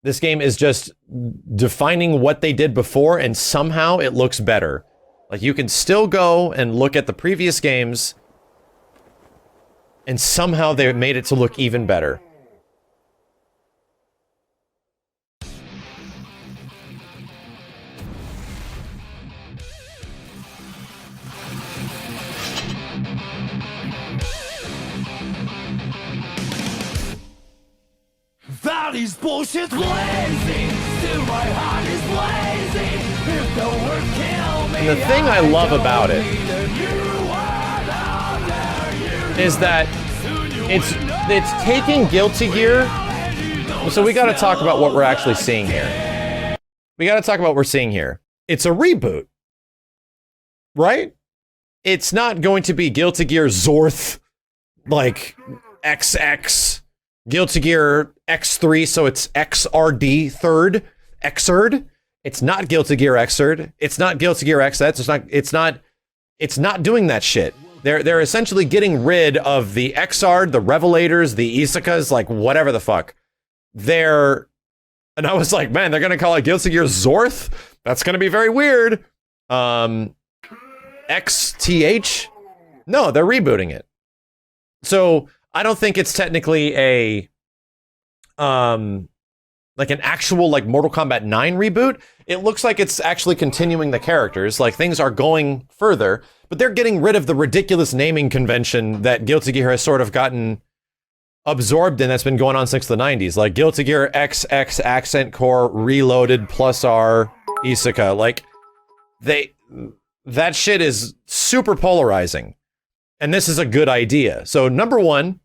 This game is just defining what they did before, and somehow it looks better. Like, you can still go and look at the previous games, and somehow they made it to look even better. Valley's bullshit blazing, still my heart is blazing. If the word kill me, and the thing I love about it is that it's taking Guilty Gear. So we got to talk about what we're actually seeing here. We got to talk about what we're seeing here. It's a reboot, right? It's not going to be Guilty Gear Zorth, like XX. Guilty Gear X3, so it's XRD third, Xrd. It's not Guilty Gear Xrd. It's not Guilty Gear XX. It's not doing that shit. They're essentially getting rid of the Xrd, the Revelators, the Isekas, like whatever the fuck. And I was like, man, they're gonna call it Guilty Gear Zorth? That's gonna be very weird. XTH? No, they're rebooting it. So I don't think it's technically a, like an actual, like, Mortal Kombat 9 reboot. It looks like it's actually continuing the characters, like, things are going further, but they're getting rid of the ridiculous naming convention that Guilty Gear has sort of gotten absorbed in, that's been going on since the 90s, like Guilty Gear XX Accent Core Reloaded plus R Iseka, like, that shit is super polarizing. And this is a good idea. So number one,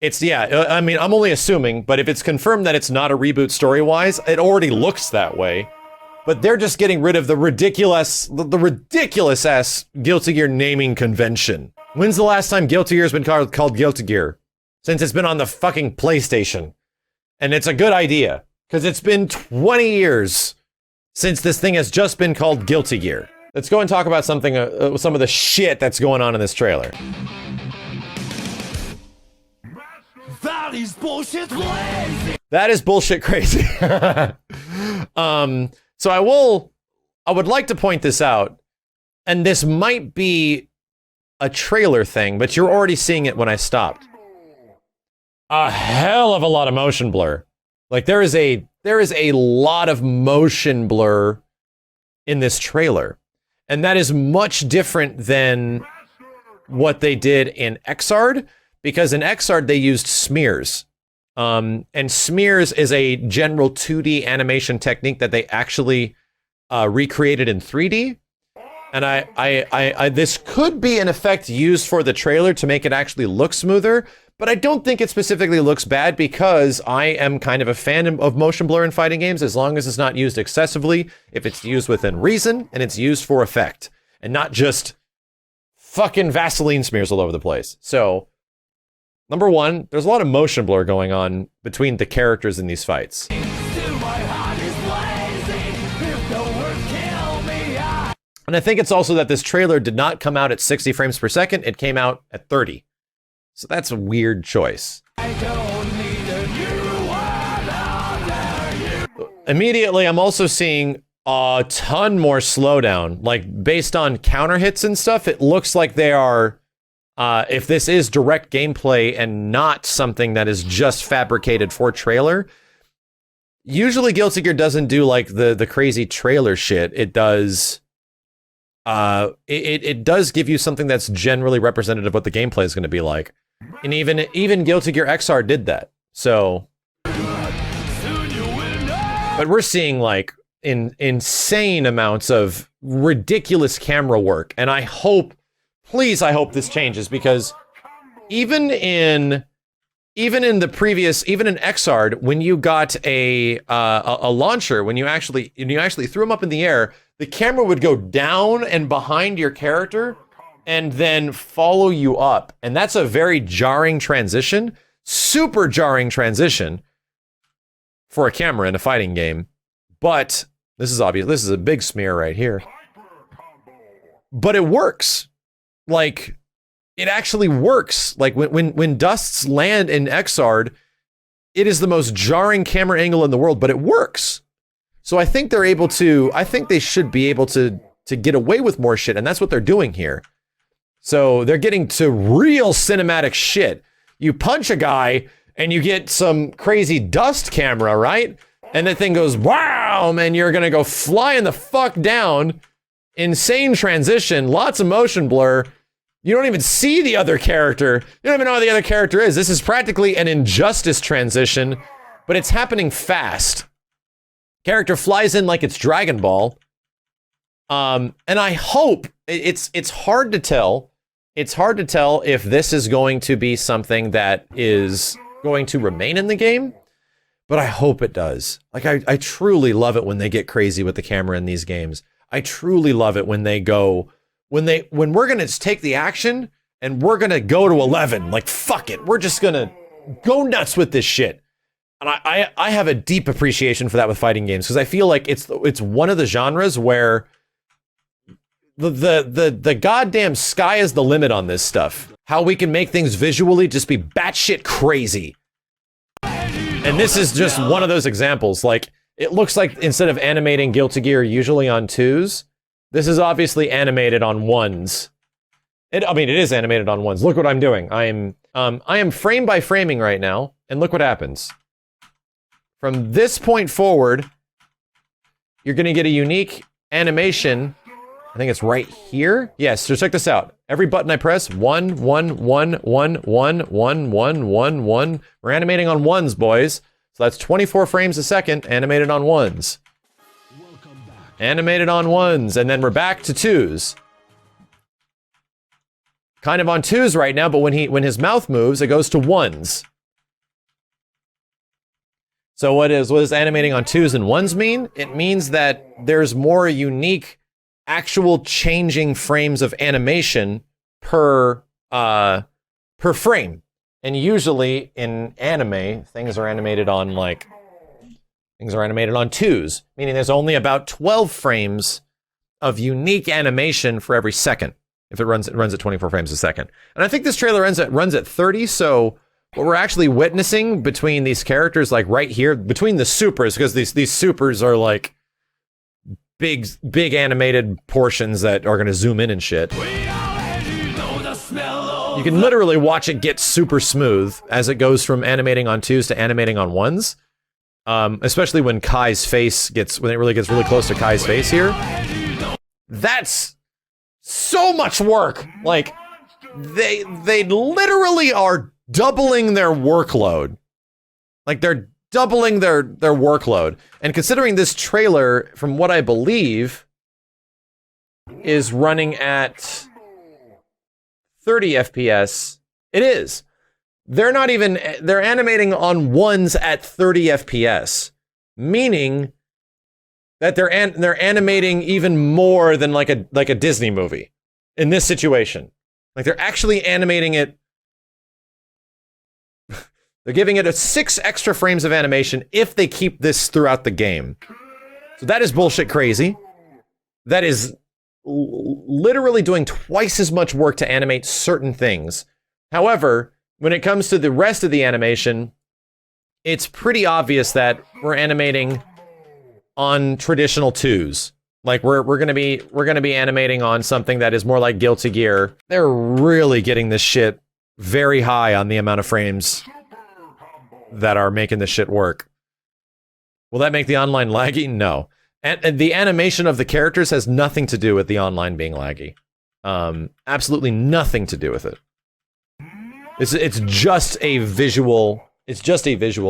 I mean, I'm only assuming, but if it's confirmed that it's not a reboot story-wise, it already looks that way. But they're just getting rid of the ridiculous-ass Guilty Gear naming convention. When's the last time Guilty Gear has been called Guilty Gear? Since it's been on the fucking PlayStation. And it's a good idea, because it's been 20 years since this thing has just been called Guilty Gear. Let's go and talk about some of the shit that's going on in this trailer. Valley's bullshit blazing. That is bullshit crazy. So I would like to point this out, and this might be a trailer thing, but you're already seeing it when I stopped. A hell of a lot of motion blur. Like, there is a lot of motion blur in this trailer. And that is much different than what they did in Xrd, because in Xrd they used smears. And smears is a general 2D animation technique that they actually recreated in 3D. And I this could be an effect used for the trailer to make it actually look smoother, but I don't think it specifically looks bad, because I am kind of a fan of motion blur in fighting games, as long as it's not used excessively, if it's used within reason, and it's used for effect, and not just fucking Vaseline smears all over the place. So, number one, there's a lot of motion blur going on between the characters in these fights. And I think it's also that this trailer did not come out at 60 frames per second, it came out at 30. So that's a weird choice. Immediately, I'm also seeing a ton more slowdown. Like, based on counter hits and stuff, it looks like they are, if this is direct gameplay and not something that is just fabricated for trailer. Usually Guilty Gear doesn't do like the crazy trailer shit. It does... it does give you something that's generally representative of what the gameplay is going to be like. And even Guilty Gear XR did that. So, but we're seeing like insane amounts of ridiculous camera work, and I hope this changes, because even in XR, when you got a launcher, when you actually threw them up in the air, the camera would go down and behind your character and then follow you up. And that's a very jarring transition, super jarring transition for a camera in a fighting game. But this is obvious. This is a big smear right here. But it works. Like, it actually works. Like when dusts land in Xrd, it is the most jarring camera angle in the world, but it works. So I think they're able to, I think they should be able to get away with more shit, and that's what they're doing here. So they're getting to real cinematic shit. You punch a guy and you get some crazy dust camera, right? And the thing goes, wow, and you're gonna go flying the fuck down. Insane transition, lots of motion blur. You don't even see the other character. You don't even know who the other character is. This is practically an Injustice transition, but it's happening fast. Character flies in like it's Dragon Ball. And I hope, it's hard to tell. It's hard to tell if this is going to be something that is going to remain in the game, but I hope it does. Like, I truly love it when they get crazy with the camera in these games. I truly love it when they go, when we're gonna take the action and we're gonna go to 11, like, fuck it. We're just gonna go nuts with this shit. And I have a deep appreciation for that with fighting games, because I feel like it's one of the genres where the goddamn sky is the limit on this stuff. How we can make things visually just be batshit crazy. And this is just one of those examples. Like, it looks like instead of animating Guilty Gear usually on 2s, this is obviously animated on 1s. I mean, it is animated on 1s. Look what I'm doing. I am frame by framing right now, and look what happens. From this point forward, you're gonna get a unique animation. I think it's right here. Yes, so check this out. Every button I press, 1, 1, 1, 1, 1, 1, 1, 1, 1. We're animating on 1s, boys. So that's 24 frames a second, animated on 1s. Animated on 1s, and then we're back to 2s. Kind of on 2s right now, but when his mouth moves, it goes to 1s. So what does animating on 2s and 1s mean? It means that there's more unique actual changing frames of animation per frame. And usually in anime, things are animated on 2s, meaning there's only about 12 frames of unique animation for every second. If it runs at 24 frames a second. And I think this trailer runs at 30, so what we're actually witnessing between these characters, like right here, between the supers, because these supers are like big animated portions that are gonna zoom in and shit. You can literally watch it get super smooth as it goes from animating on 2s to animating on 1s. Especially when Kai's face when it really gets really close to Kai's face here. That's so much work. Like, they literally are doubling their workload. Like, they're doubling their workload. And considering this trailer, from what I believe, is running at 30 FPS, it is. They're animating on 1s at 30 FPS, meaning that they're animating even more than like a Disney movie in this situation. Like, they're actually animating it. They're giving it 6 extra frames of animation if they keep this throughout the game. So that is bullshit crazy. That is literally doing twice as much work to animate certain things. However, when it comes to the rest of the animation, it's pretty obvious that we're animating on traditional 2s. Like, we're gonna be animating on something that is more like Guilty Gear. They're really getting this shit very high on the amount of frames that are making this shit work. Will that make the online laggy? No. And the animation of the characters has nothing to do with the online being laggy. Absolutely nothing to do with it. It's just a visual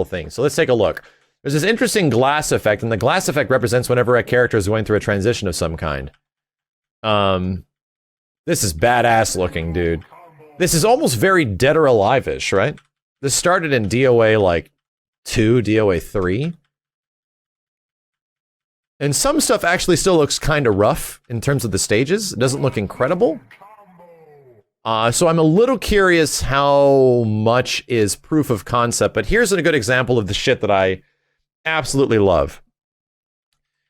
thing. So let's take a look. There's this interesting glass effect, and the glass effect represents whenever a character is going through a transition of some kind. This is badass looking, dude. This is almost very Dead or Alive-ish, right? This started in DOA like 2, DOA 3. And some stuff actually still looks kind of rough in terms of the stages. It doesn't look incredible. So I'm a little curious how much is proof of concept, but here's a good example of the shit that I absolutely love.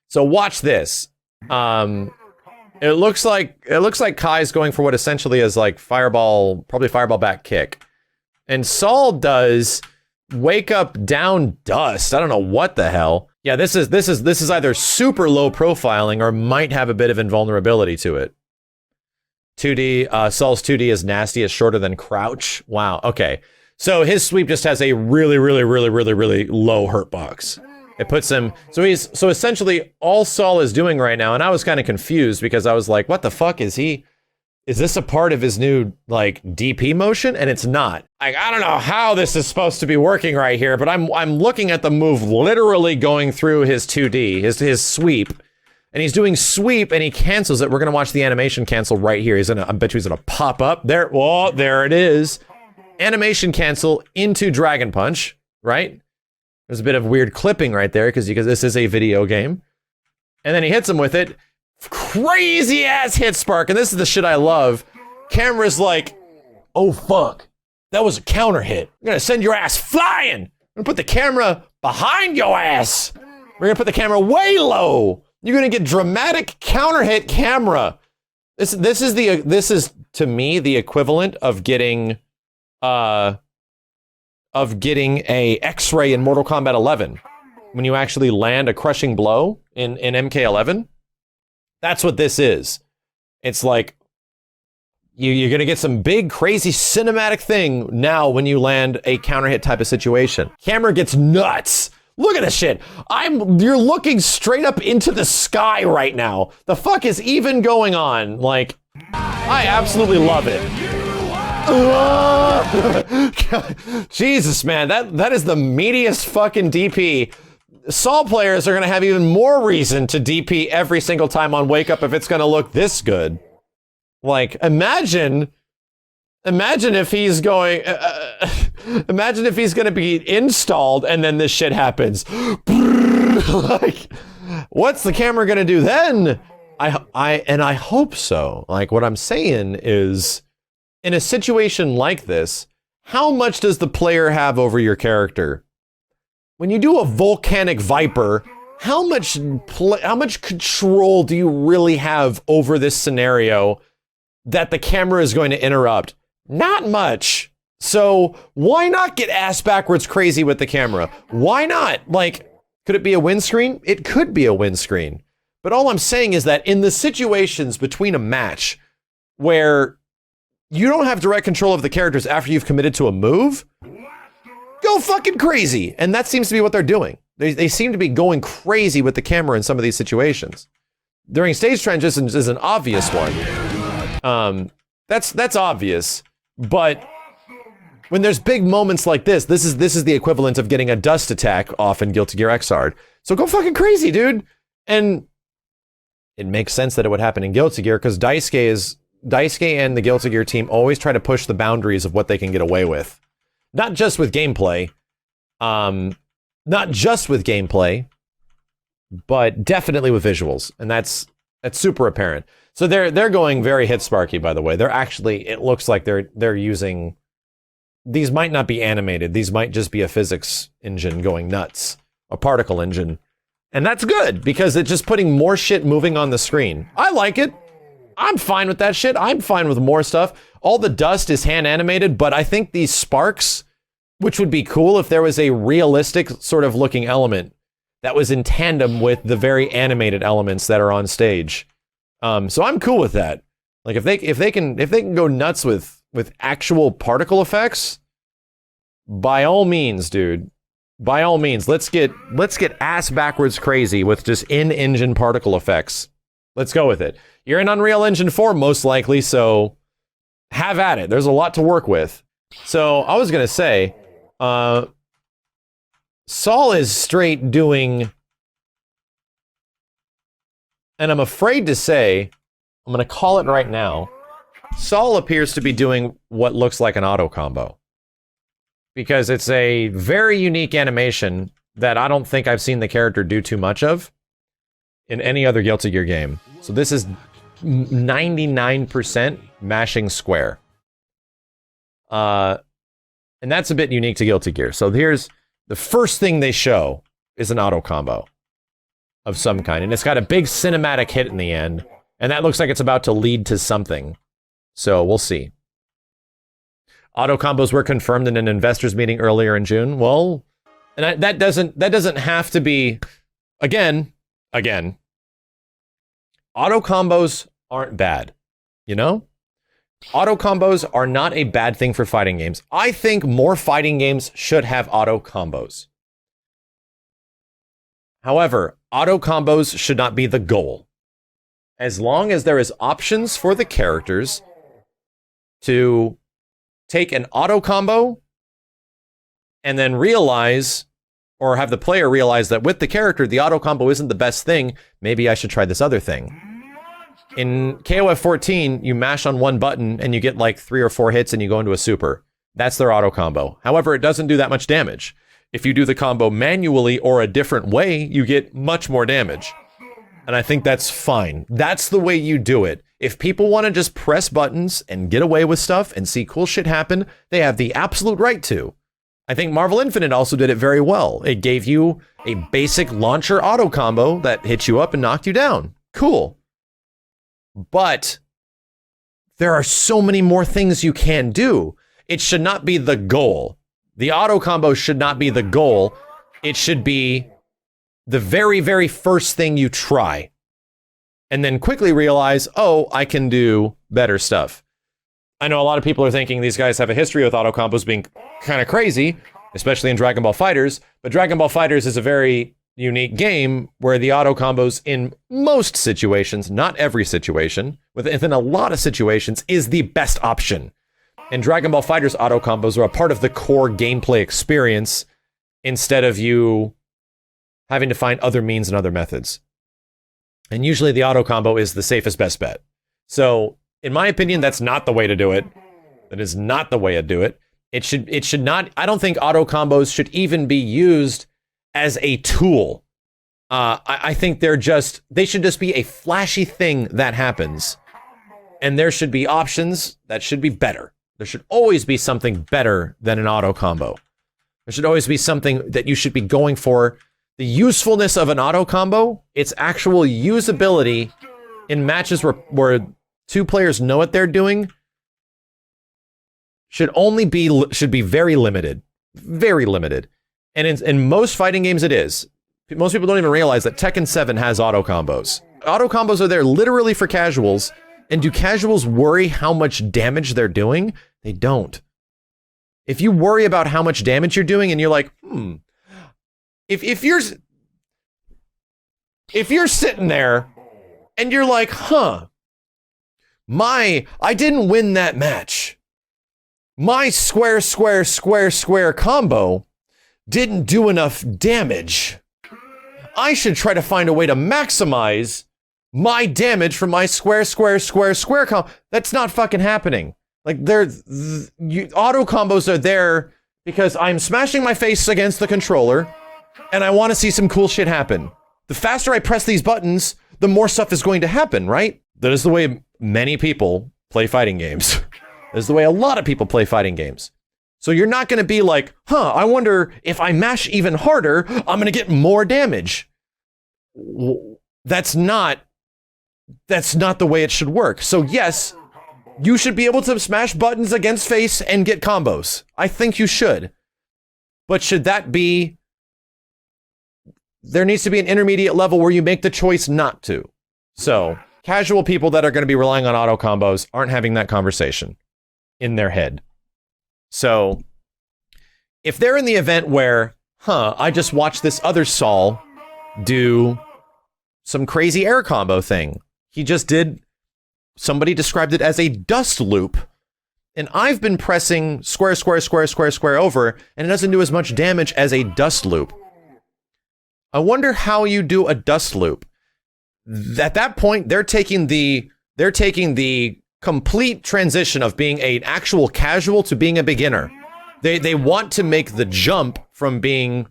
So watch this. It looks like Kai's going for what essentially is like probably fireball back kick. And Saul does wake up down dust. I don't know what the hell. Yeah, this is either super low profiling or might have a bit of invulnerability to it. 2D, Saul's 2D is nasty, is shorter than crouch. Wow, okay. So his sweep just has a really low hurt box. It puts him, so essentially all Saul is doing right now, and I was kind of confused because I was like, what the fuck is this a part of his new, like, DP motion? And it's not. Like, I don't know how this is supposed to be working right here, but I'm looking at the move literally going through his 2D, his sweep. And he's doing sweep and he cancels it. We're gonna watch the animation cancel right here. I bet you he's gonna pop up. There, oh, there it is. Animation cancel into Dragon Punch, right? There's a bit of weird clipping right there because this is a video game. And then he hits him with it. Crazy ass hit spark, and this is the shit I love. Camera's like, oh fuck, that was a counter hit. I'm gonna send your ass flying. I'm gonna put the camera behind your ass. We're gonna put the camera way low. You're gonna get dramatic counter hit camera. This is to me the equivalent of getting a X-ray in Mortal Kombat 11 when you actually land a crushing blow in MK11. That's what this is. It's like you're gonna get some big, crazy cinematic thing now when you land a counter hit type of situation. Camera gets nuts. Look at this shit. You're looking straight up into the sky right now. The fuck is even going on? Like, I absolutely love it. Jesus, man, that is the meatiest fucking DP. Saul players are going to have even more reason to DP every single time on Wake Up if it's going to look this good. Like, imagine if he's going, imagine if he's going to be installed and then this shit happens. Like, what's the camera going to do then? I hope so. Like, what I'm saying is, in a situation like this, how much does the player have over your character? When you do a volcanic viper, how much control do you really have over this scenario that the camera is going to interrupt? Not much. So why not get ass backwards crazy with the camera? Why not? Like, could it be a windscreen? It could be a windscreen. But all I'm saying is that in the situations between a match where you don't have direct control of the characters after you've committed to a move, go fucking crazy. And that seems to be what they're doing. They seem to be going crazy with the camera in some of these situations. During stage transitions is an obvious one. That's obvious. But when there's big moments like this is the equivalent of getting a dust attack off in Guilty Gear Xrd. So go fucking crazy, dude. And it makes sense that it would happen in Guilty Gear because Daisuke and the Guilty Gear team always try to push the boundaries of what they can get away with. Not just with gameplay, but definitely with visuals, and that's super apparent. So they're going very hit sparky, by the way. They're actually, it looks like they're using, these might not be animated. These might just be a physics engine going nuts, a particle engine, and that's good because it's just putting more shit moving on the screen. I like it. I'm fine with that shit. I'm fine with more stuff. All the dust is hand animated, but I think these sparks, which would be cool if there was a realistic sort of looking element that was in tandem with the very animated elements that are on stage. So I'm cool with that. Like if they can go nuts with actual particle effects, by all means, dude. By all means, let's get ass backwards crazy with just in-engine particle effects. Let's go with it. You're in Unreal Engine 4 most likely, so have at it. There's a lot to work with. So I was gonna say, Saul is straight doing, and I'm afraid to say, I'm gonna call it right now, Saul appears to be doing what looks like an auto combo. Because it's a very unique animation that I don't think I've seen the character do too much of in any other Guilty Gear game. So this is 99% mashing square. And that's a bit unique to Guilty Gear. So here's the first thing they show is an auto combo of some kind. And it's got a big cinematic hit in the end. And that looks like it's about to lead to something. So we'll see. Auto combos were confirmed in an investors meeting earlier in June. Well, and that doesn't have to be, again, auto combos aren't bad, you know? Auto combos are not a bad thing for fighting games. I think more fighting games should have auto combos. However, auto combos should not be the goal. As long as there is options for the characters to take an auto combo and then realize, or have the player realize that with the character, the auto combo isn't the best thing, maybe I should try this other thing. In KOF 14, you mash on one button and you get like 3 or 4 hits and you go into a super. That's their auto combo. However, it doesn't do that much damage. If you do the combo manually or a different way, you get much more damage. And I think that's fine. That's the way you do it. If people want to just press buttons and get away with stuff and see cool shit happen, they have the absolute right to. I think Marvel Infinite also did it very well. It gave you a basic launcher auto combo that hit you up and knocked you down. Cool. But there are so many more things you can do. It should not be the goal. The auto combo should not be the goal. It should be the very, very first thing you try. And then quickly realize, oh, I can do better stuff. I know a lot of people are thinking these guys have a history with auto combos being kind of crazy, especially in Dragon Ball FighterZ. But Dragon Ball FighterZ is a very unique game where the auto combos in most situations, not every situation, within a lot of situations, is the best option. And Dragon Ball FighterZ auto combos are a part of the core gameplay experience instead of you having to find other means and other methods. And usually the auto combo is the safest best bet. So, in my opinion, that's not the way to do it. That is not the way to do it. It should not, I don't think auto combos should even be used as a tool. I think they should just be a flashy thing that happens. And there should be options that should be better. There should always be something better than an auto combo. There should always be something that you should be going for. The usefulness of an auto combo, its actual usability in matches where 2 players know what they're doing, should be very limited. Very limited. And in most fighting games it is. Most people don't even realize that Tekken 7 has auto combos. Auto combos are there literally for casuals. And do casuals worry how much damage they're doing? They don't. If you worry about how much damage you're doing and you're like, if you're sitting there and you're like, I didn't win that match. My square combo didn't do enough damage. I should try to find a way to maximize my damage from my square combo. That's not fucking happening. Like, auto combos are there because I'm smashing my face against the controller and I want to see some cool shit happen. The faster I press these buttons, the more stuff is going to happen, right? That is the way many people play fighting games. That is the way a lot of people play fighting games. So you're not going to be like, I wonder if I mash even harder, I'm going to get more damage. That's not the way it should work. So yes, you should be able to smash buttons against face and get combos. I think you should. But should that be... There needs to be an intermediate level where you make the choice not to. So, casual people that are going to be relying on auto combos aren't having that conversation in their head. So, if they're in the event where, I just watched this other Saul do some crazy air combo thing. He just did, somebody described it as a dust loop. And I've been pressing square over, and it doesn't do as much damage as a dust loop. I wonder how you do a dust loop. At that point, they're taking the complete transition of being an actual casual to being a beginner. They want to make the jump from being,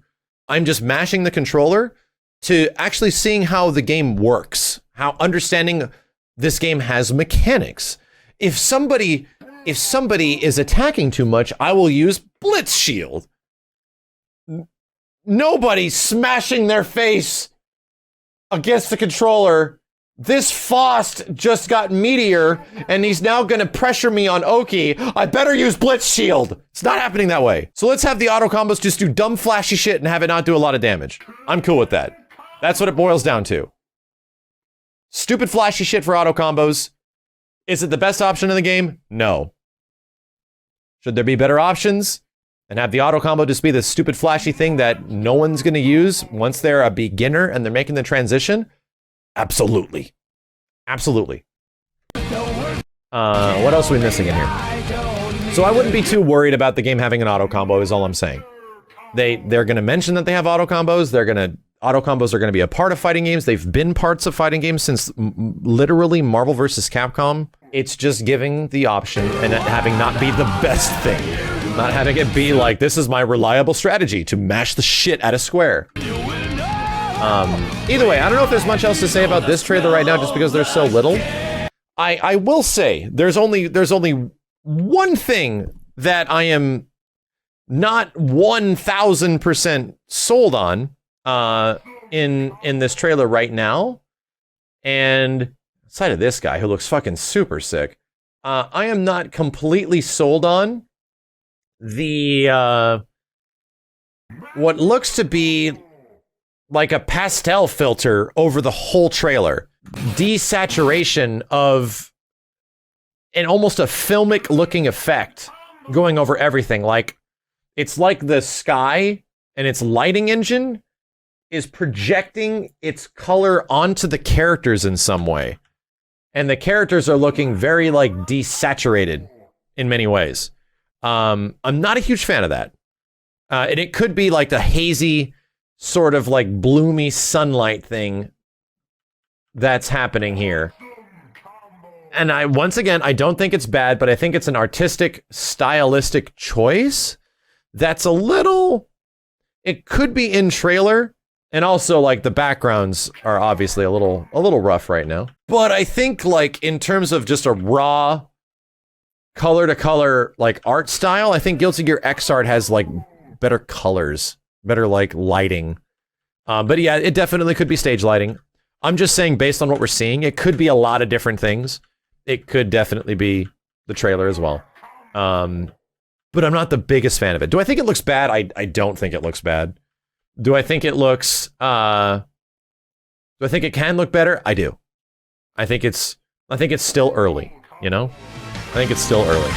I'm just mashing the controller, to actually seeing how the game works, how understanding this game has mechanics. If somebody is attacking too much, I will use Blitz Shield. Nobody smashing their face against the controller This Faust just got Meteor, and he's now gonna pressure me on Oki. I better use Blitz Shield. It's not happening that way. So let's have the auto combos just do dumb flashy shit and have it not do a lot of damage. I'm cool with that. That's what it boils down to. Stupid flashy shit for auto combos. Is it the best option in the game? No. Should there be better options? And have the auto combo just be the stupid flashy thing that no one's gonna use once they're a beginner and they're making the transition? Absolutely. Absolutely. What else are we missing in here? So I wouldn't be too worried about the game having an auto combo is all I'm saying. They're gonna mention that they have auto combos. Auto combos are gonna be a part of fighting games. They've been parts of fighting games since literally Marvel vs. Capcom. It's just giving the option and having not be the best thing. Not having it be like, this is my reliable strategy to mash the shit out of Square. Either way, I don't know if there's much else to say about this trailer right now just because there's so little. I will say, there's only one thing that I am not 1,000% sold on in this trailer right now. And outside of this guy who looks fucking super sick, I am not completely sold on the what looks to be like a pastel filter over the whole trailer. Desaturation of an almost a filmic looking effect going over everything. Like, it's like the sky and its lighting engine is projecting its color onto the characters in some way. And the characters are looking very like desaturated in many ways. I'm not a huge fan of that. And it could be like the hazy sort of like bloomy sunlight thing that's happening here. And once again, I don't think it's bad, but I think it's an artistic, stylistic choice that's a little, it could be in trailer, and also like the backgrounds are obviously a little rough right now. But I think like in terms of just a raw color to color like art style, I think Guilty Gear Xrd has like better colors, better like lighting. But yeah, it definitely could be stage lighting. I'm just saying, based on what we're seeing, it could be a lot of different things. It could definitely be the trailer as well. But I'm not the biggest fan of it. Do I think it looks bad? I don't think it looks bad. Do I think it looks, do I think it can look better? I do. I think it's still early, you know? I think it's still early.